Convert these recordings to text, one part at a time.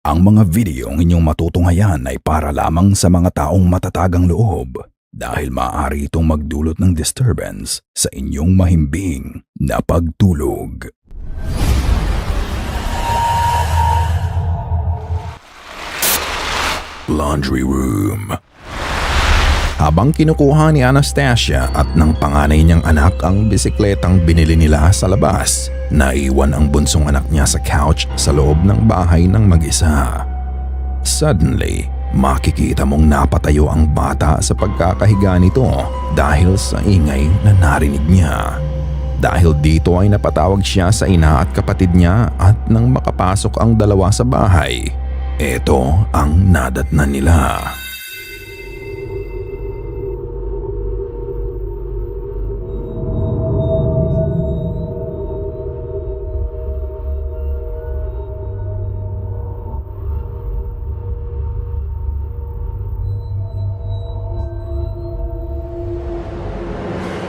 Ang mga videong inyong matutunghayan ay para lamang sa mga taong matatagang loob dahil maaari itong magdulot ng disturbance sa inyong mahimbing na pagtulog. Laundry Room. Habang kinukuha ni Anastasia at ng panganay niyang anak ang bisikletang binili nila sa labas, naiwan ang bunsong anak niya sa couch sa loob ng bahay ng mag-isa. Suddenly, makikita mong napatayo ang bata sa pagkakahiga nito dahil sa ingay na narinig niya. Dahil dito ay napatawag siya sa ina at kapatid niya at nang makapasok ang dalawa sa bahay, ito ang nadatnan nila.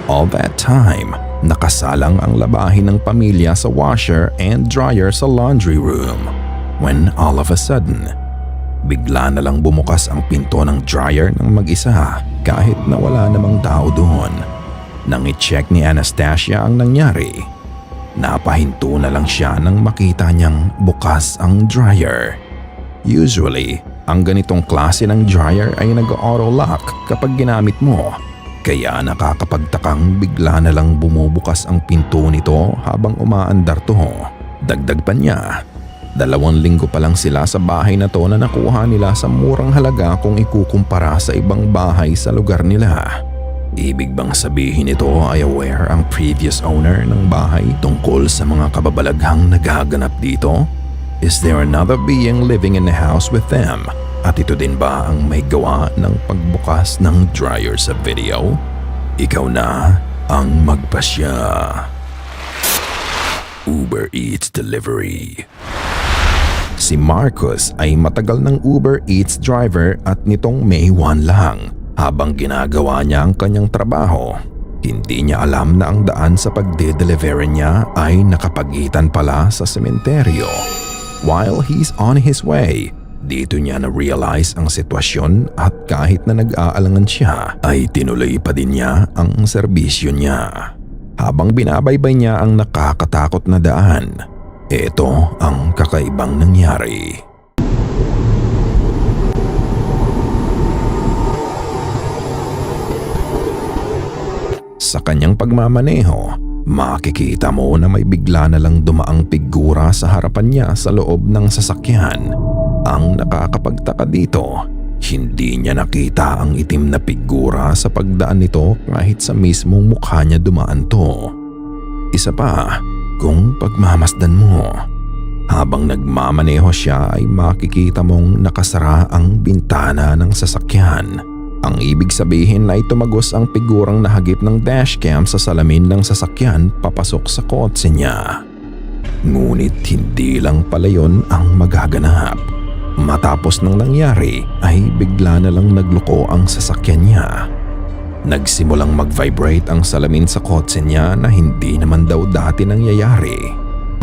All that time, nakasalang ang labahin ng pamilya sa washer and dryer sa laundry room. When all of a sudden, bigla na lang bumukas ang pinto ng dryer ng mag-isa kahit na wala namang tao doon. Nang i-check ni Anastasia ang nangyari, napahinto na lang siya nang makita niyang bukas ang dryer. Usually, ang ganitong klase ng dryer ay nag-auto lock kapag ginamit mo. Kaya nakakapagtakang bigla na lang bumubukas ang pinto nito habang umaandar to. Dagdag pa niya, 2 linggo pa lang sila sa bahay na to na nakuha nila sa murang halaga kung ikukumpara sa ibang bahay sa lugar nila. Ibig bang sabihin nito ay aware ang previous owner ng bahay tungkol sa mga kababalaghang nagaganap dito? Is there another being living in the house with them? At ito din ba ang may gawa ng pagbukas ng dryer sa video? Ikaw na ang magpasya. Uber Eats Delivery. Si Marcus ay matagal ng Uber Eats driver at nitong May 1 lang. Habang ginagawa niya ang kanyang trabaho, hindi niya alam na ang daan sa pagde-deliver niya ay nakapagitan pala sa sementeryo. While he's on his way, dito niya na-realize ang sitwasyon at kahit na nag-aalangan siya ay tinuloy pa din niya ang serbisyo niya. Habang binabaybay niya ang nakakatakot na daan, ito ang kakaibang nangyari. Sa kanyang pagmamaneho, makikita mo na may bigla na lang dumaang figura sa harapan niya sa loob ng sasakyan. Ang nakakapagtaka dito, hindi niya nakita ang itim na figura sa pagdaan nito kahit sa mismong mukha niya dumaan to. Isa pa, kung pagmamasdan mo, habang nagmamaneho siya ay makikita mong nakasara ang bintana ng sasakyan. Ang ibig sabihin ay tumagos ang figurang nahagip ng dashcam sa salamin ng sasakyan papasok sa kotse niya. Ngunit hindi lang pala yun ang magaganap. Matapos ng nangyari ay bigla na lang nagluko ang sasakyan niya. Nagsimulang mag-vibrate ang salamin sa kotse niya na hindi naman daw dati nangyayari.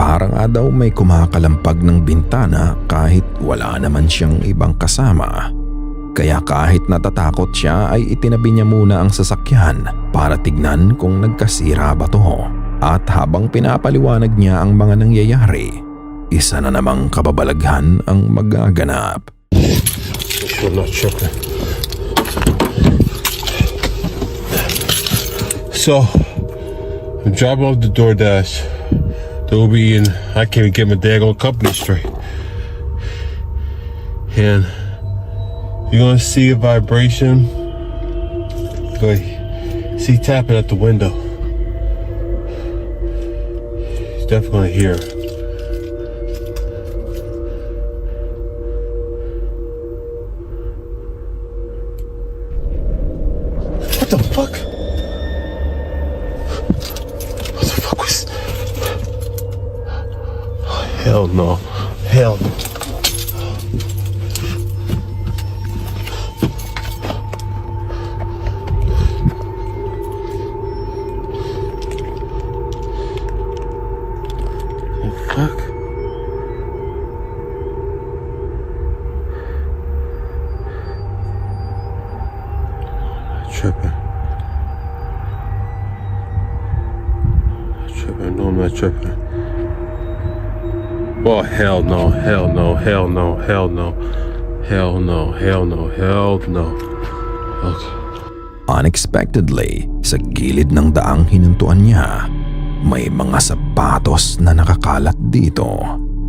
Parang daw may kumakalampag ng bintana kahit wala naman siyang ibang kasama. Kaya kahit natatakot siya ay itinabi niya muna ang sasakyan para tignan kung nagkasira ba to. At habang pinapaliwanag niya ang mga nangyayari, isa na namang kababalaghan ang magaganap. I'm not tripping. So, I'm dropping off the DoorDash. The Uber and I can't even get my daggone company straight. And you're gonna see a vibration. But see tapping at the window. He's definitely here. What the fuck? What the fuck was... Oh, hell no. Hell no. Fuck. I tripping? Oh, hell no, hell no, hell no, hell no, hell no, hell no, hell no. Okay. Unexpectedly, sa gilid ng daang hinuntuan niya, may mga sapatos na nakakalat dito.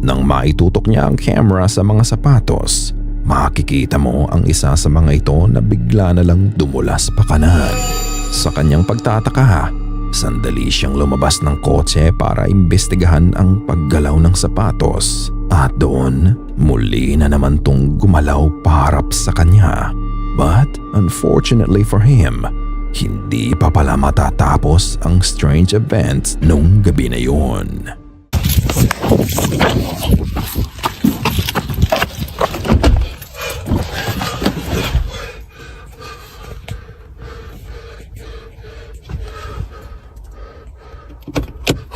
Nang maitutok niya ang camera sa mga sapatos, makikita mo ang isa sa mga ito na bigla na lang dumulas pa kanan. Sa kanyang pagtataka, sandali siyang lumabas ng kotse para imbestigahan ang paggalaw ng sapatos. At doon, muli na naman tong gumalaw paharap sa kanya. But unfortunately for him, hindi pa pala matatapos ang strange events nung gabi na yun.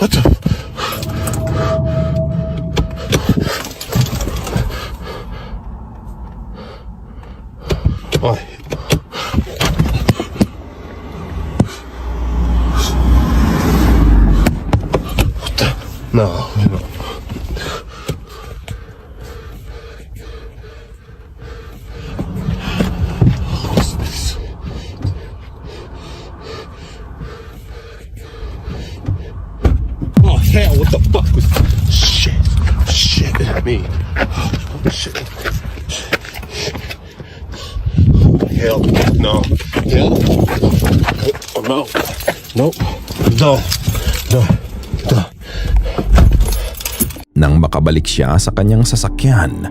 What the? Why? What the? No, no. What's this? Oh hell! What the fuck was? Shit! Shit! I mean, shit! Hell no! Hell no! Nope! No! No! No! Nang makabalik siya sa kanyang sasakyan,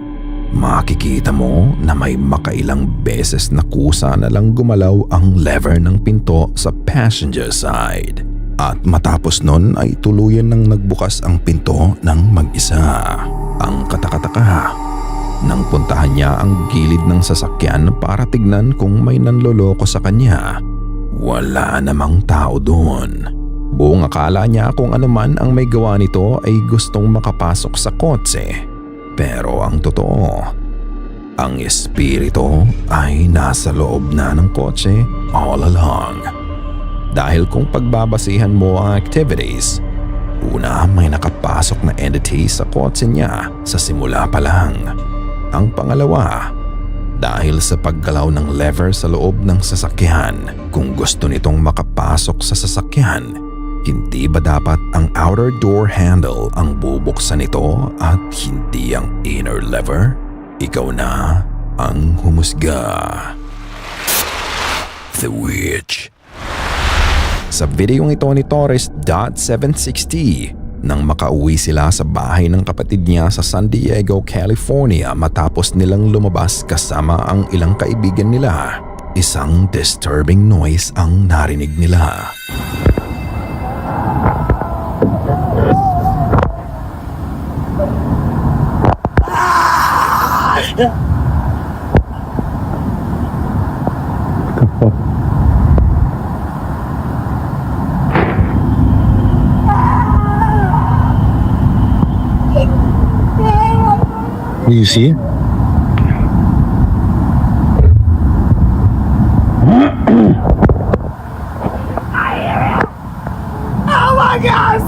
makikita mo na may makailang beses na kusa na lang gumalaw ang lever ng pinto sa passenger side. At matapos nun ay tuluyan nang nagbukas ang pinto ng mag-isa. Ang katakataka, nang puntahan niya ang gilid ng sasakyan para tignan kung may nanloloko sa kanya, wala namang tao doon. Buong akala niya kung ano man ang may gawa nito ay gustong makapasok sa kotse. Pero ang totoo, ang espiritu ay nasa loob na ng kotse all along. Dahil kung pagbabasihan mo ang activities, una may nakapasok na entity sa kotse niya sa simula pa lang. Ang pangalawa, dahil sa paggalaw ng lever sa loob ng sasakyan, kung gusto nitong makapasok sa sasakyan, hindi ba dapat ang outer door handle ang bubuksan nito at hindi ang inner lever? Ikaw na ang humusga. The Witch. Sa videong ito ni Torres.760, nang makauwi sila sa bahay ng kapatid niya sa San Diego, California matapos nilang lumabas kasama ang ilang kaibigan nila, isang disturbing noise ang narinig nila. Do you see it? Oh my God!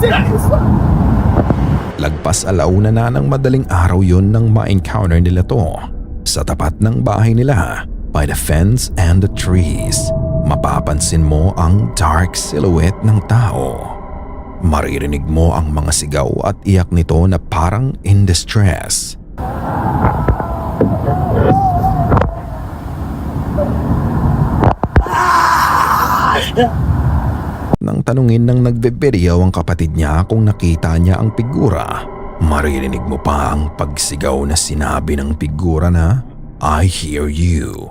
Lagpas alauna na ng madaling araw yun nang ma-encounter nila to. Sa tapat ng bahay nila, by the fence and the trees, mapapansin mo ang dark silhouette ng tao. Maririnig mo ang mga sigaw at iyak nito na parang in distress. Nang tanungin ng nagbe-video ang kapatid niya kung nakita niya ang figura, maririnig mo pa ang pagsigaw na sinabi ng figura na, "I hear you."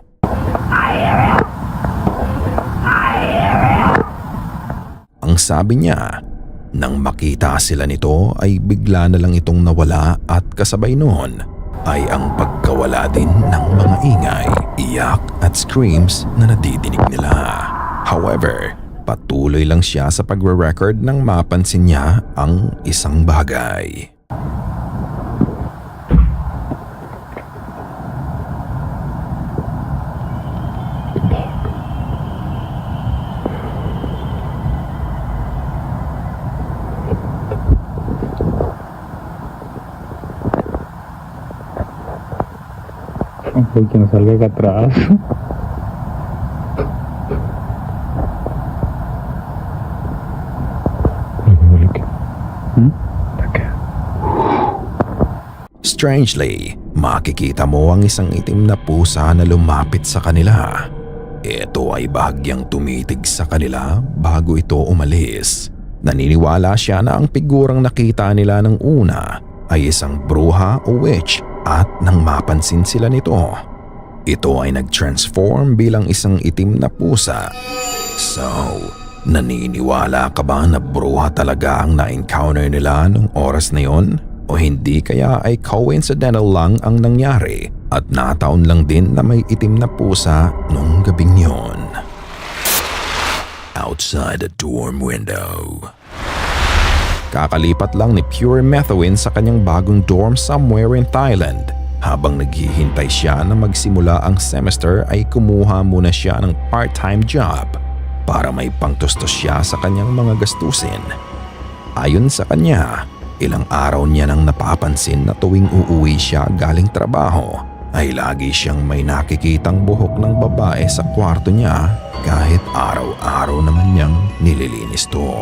Ang sabi niya, nang makita sila nito ay bigla na lang itong nawala at kasabay noon ay ang pagkawala din ng mga ingay, iyak at screams na nadidinig nila. However, patuloy lang siya sa pagre-record nang mapansin niya ang isang bagay. Porque no salga acá atrás. Strangely, makikita mo ang isang itim na pusa na lumapit sa kanila. Ito ay bahagyang tumitig sa kanila bago ito umalis. Naniniwala siya na ang figurang nakita nila ng una ay isang bruha o witch at nang mapansin sila nito, ito ay nag-transform bilang isang itim na pusa. So, naniniwala ka ba na bruha talaga ang na-encounter nila nung oras na yon? O hindi kaya ay coincidental lang ang nangyari at nataon lang din na may itim na pusa nung gabing yon? Outside the dorm window. Kakalipat lang ni Pure Methuen sa kanyang bagong dorm somewhere in Thailand. Habang naghihintay siya na magsimula ang semester ay kumuha muna siya ng part-time job para may pangtustos siya sa kanyang mga gastusin. Ayon sa kanya, ilang araw niya nang napapansin na tuwing uuwi siya galing trabaho ay lagi siyang may nakikitang buhok ng babae sa kwarto niya kahit araw-araw naman niyang nililinis to.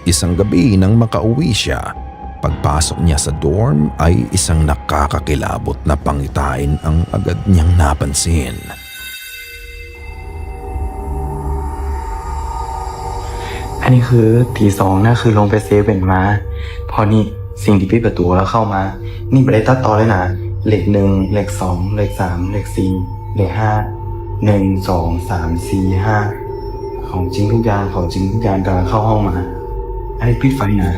Isang gabi nang makauwi siya, pagpasok niya sa dorm ay isang nakakakilabot na pangitain ang agad niyang napansin. อันนี้คือตีสองนะคือลงไปเซเว่นมาพอนี่สิ่งที่ปิดประตูแล้วเข้ามานี่ไม่ได้ตัดต่อเลยนะเลขหนึ่งเลขสองเลขสามเลขสี่เลขห้าหนึ่งสองสามสี่ห้าของจริงทุกอย่างของจริงทุกอย่างกำลังเข้าห้องมาอันนี้ปิดไฟนะ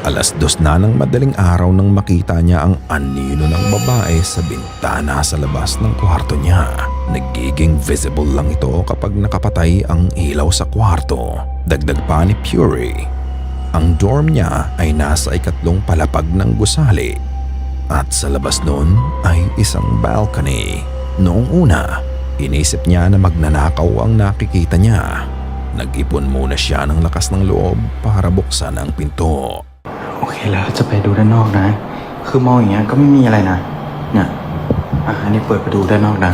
Alas 2 na ng madaling araw nang makita niya ang anino ng babae sa bintana sa labas ng kwarto niya. Nagiging visible lang ito kapag nakapatay ang ilaw sa kwarto. Dagdag pa ni Puri, ang dorm niya ay nasa ikatlong palapag ng gusali at sa labas nun ay isang balcony. Noong una, inisip niya na magnanakaw ang nakikita niya. Nag-ipon muna siya ng lakas ng loob para buksan ang pinto. โอเคแล้วจะไปดูด้านนอกนะคือมองอย่างเงี้ยก็ไม่มีอะไรนะเนี่ยอันนี้เปิดไปดูด้านนอกนะ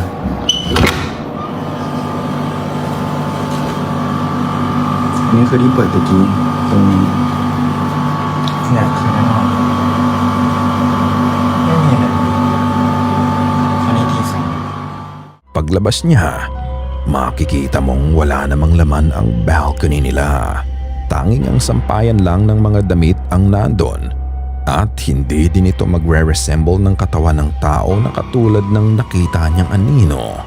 นี่คือที่เปิดตะกี้ตรงนี้เนี่ยคือด้านนอกไม่มีอะไรอันนี้ที่สอง Paglabas niya, makikita mong wala namang laman ang balcony nila. Tanging ang sampayan lang ng mga damit ang nandon at hindi din ito magre-resemble ng katawan ng tao na katulad ng nakita niyang anino.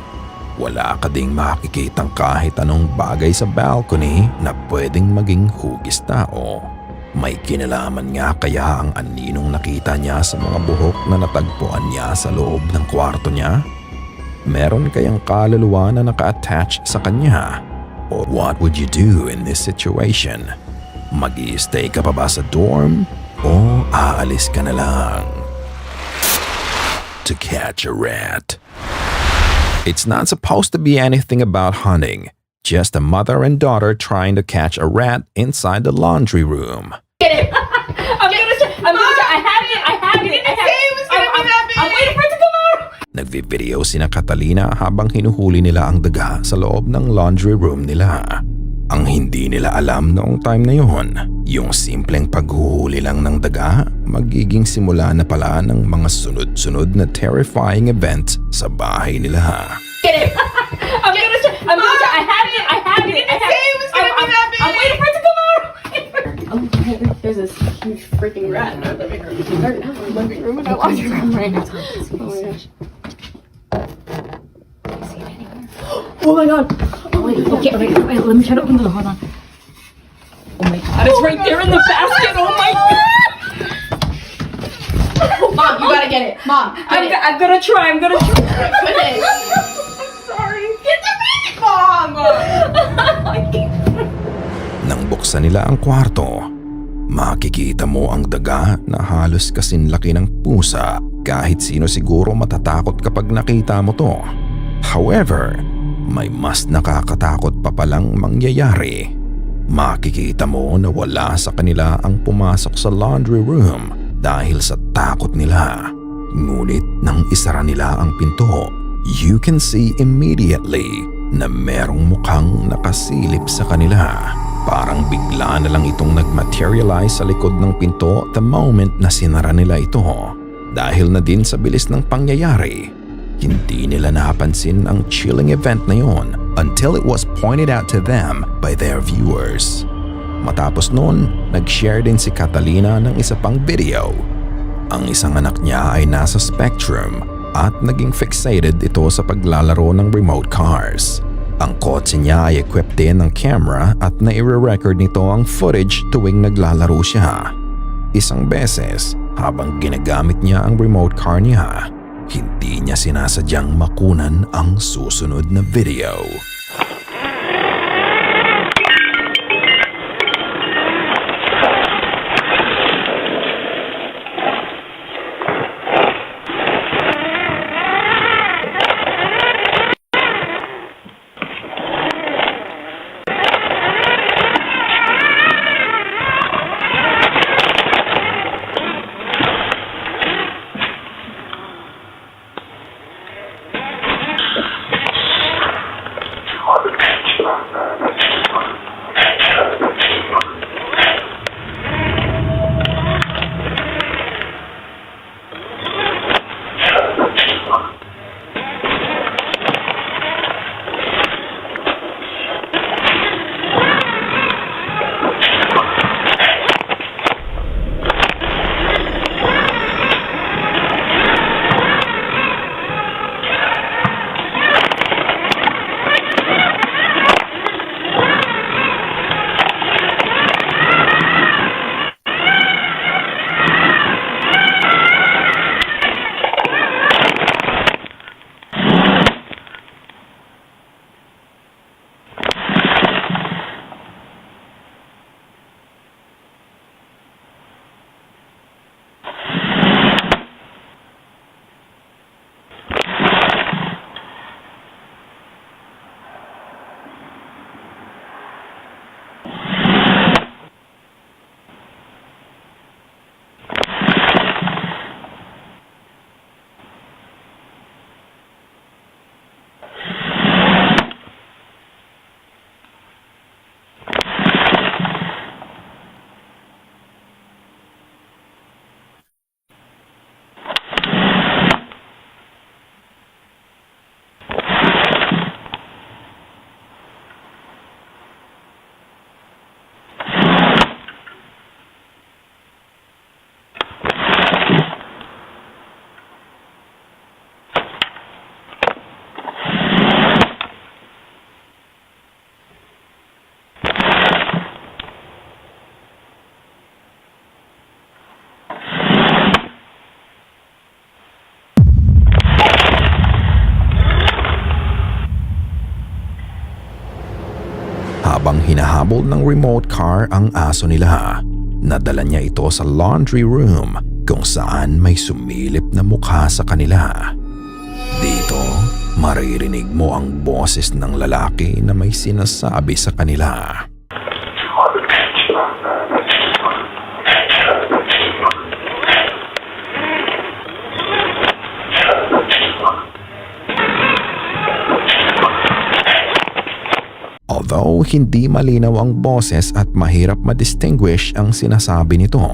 Wala ka ding makikitang kahit anong bagay sa balcony na pwedeng maging hugis tao. May kinalaman nga kaya ang aninong nakita niya sa mga buhok na natagpuan niya sa loob ng kwarto niya? Meron kayang kaluluwa na naka-attach sa kanya? Or what would you do in this situation? Mag-i-stay ka pa ba sa dorm o aalis ka na lang? To catch a rat. It's not supposed to be anything about hunting, just a mother and daughter trying to catch a rat inside the laundry room. Get it! I'm gonna try. I have it. I'm waiting for it to come out. Nagvi-video sina Catalina habang hinuhuli nila ang daga sa loob ng laundry room nila. Ang hindi nila alam noong time na yun, yung simpleng paghuhuli lang ng daga, magiging simula na pala ng mga sunod-sunod na terrifying events sa bahay nila. Get it! I'm gonna try. I have it. I'm waiting for it to come out. Oh, there's this huge freaking rat in our living room. Right now, our living room and I watch it right now. Oh my gosh. Oh my god! Oh my god! Okay, let me try to open the door. Hold on. Oh my god! It's right there in the basket. Oh my god! Mom, you gotta get it. Mom, I'm gonna try. I'm gonna try. I'm sorry. Get the baby, Mom. Nang buksan nila ang kwarto, makikita mo ang daga na halos kasinlaki ng pusa. Kahit sino siguro matatakot kapag nakita mo to. However, may mas nakakatakot pa palang mangyayari. Makikita mo na wala sa kanila ang pumasok sa laundry room dahil sa takot nila. Ngunit nang isara nila ang pinto, you can see immediately na merong mukhang nakasilip sa kanila. Parang bigla na lang itong nag-materialize sa likod ng pinto the moment na sinara nila ito. Dahil na din sa bilis ng pangyayari, hindi nila napansin ang chilling event na yon until it was pointed out to them by their viewers. Matapos noon, nag-share din si Catalina ng isa pang video. Ang isang anak niya ay nasa Spectrum at naging fixated ito sa paglalaro ng remote cars. Ang kotse niya ay equipped din ng camera at nai-record nito ang footage tuwing naglalaro siya. Isang beses, habang ginagamit niya ang remote car niya, hindi niya sinasadyang makunan ang susunod na video. Habang hinahabol ng remote car ang aso nila, nadala niya ito sa laundry room kung saan may sumilip na mukha sa kanila. Dito, maririnig mo ang boses ng lalaki na may sinasabi sa kanila. Although hindi malinaw ang boses at mahirap ma-distinguish ang sinasabi nito,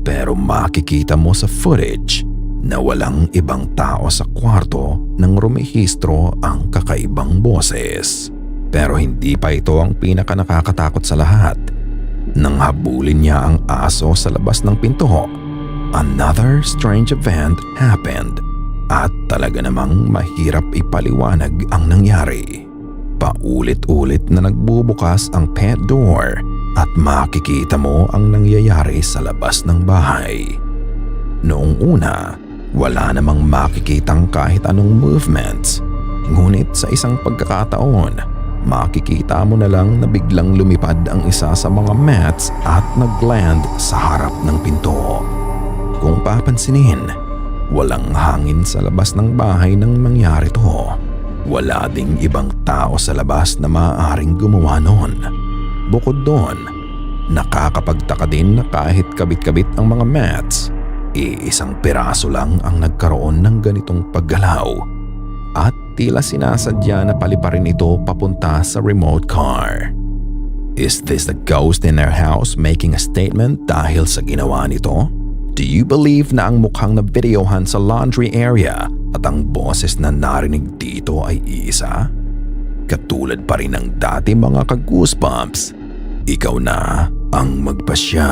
pero makikita mo sa footage na walang ibang tao sa kwarto nang rumehistro ang kakaibang boses. Pero hindi pa ito ang pinaka nakakatakot sa lahat. Nang habulin niya ang aso sa labas ng pinto, another strange event happened at talaga namang mahirap ipaliwanag ang nangyari. Paulit-ulit na nagbubukas ang pet door at makikita mo ang nangyayari sa labas ng bahay. Noong una, wala namang makikitang kahit anong movements. Ngunit sa isang pagkakataon, makikita mo na lang na biglang lumipad ang isa sa mga mats at nag-land sa harap ng pinto. Kung papansinin, walang hangin sa labas ng bahay nang mangyari to. wala ding ibang tao sa labas na maaaring gumawa nun. Bukod doon, nakakapagtaka din na kahit kabit-kabit ang mga mats, iisang piraso lang ang nagkaroon ng ganitong paggalaw at tila sinasadya na paliparin ito papunta sa remote car. Is this the ghost in their house making a statement dahil sa ginawa nito? Do you believe na ang mukhang na-videohan sa laundry area at ang boses na narinig dito ay iisa? Katulad pa rin ng dati mga ka-goosebumps, ikaw na ang magpasya.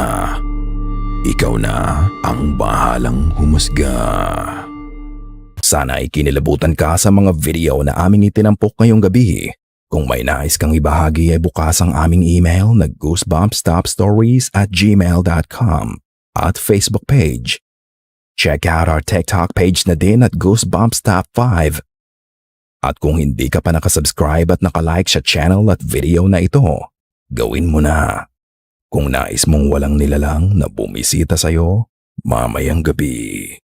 Ikaw na ang bahalang humusga. Sana ay kinilabutan ka sa mga video na aming itinampok ngayong gabi. Kung may nais kang ibahagi ay bukas ang aming email na goosebumpstopstories@gmail.com at Facebook page. Check out our TikTok page na din at Goosebumps Top 5. At kung hindi ka pa nakasubscribe at nakalike sa channel at video na ito, gawin mo na. Kung nais mong walang nilalang na bumisita sa'yo mamayang gabi.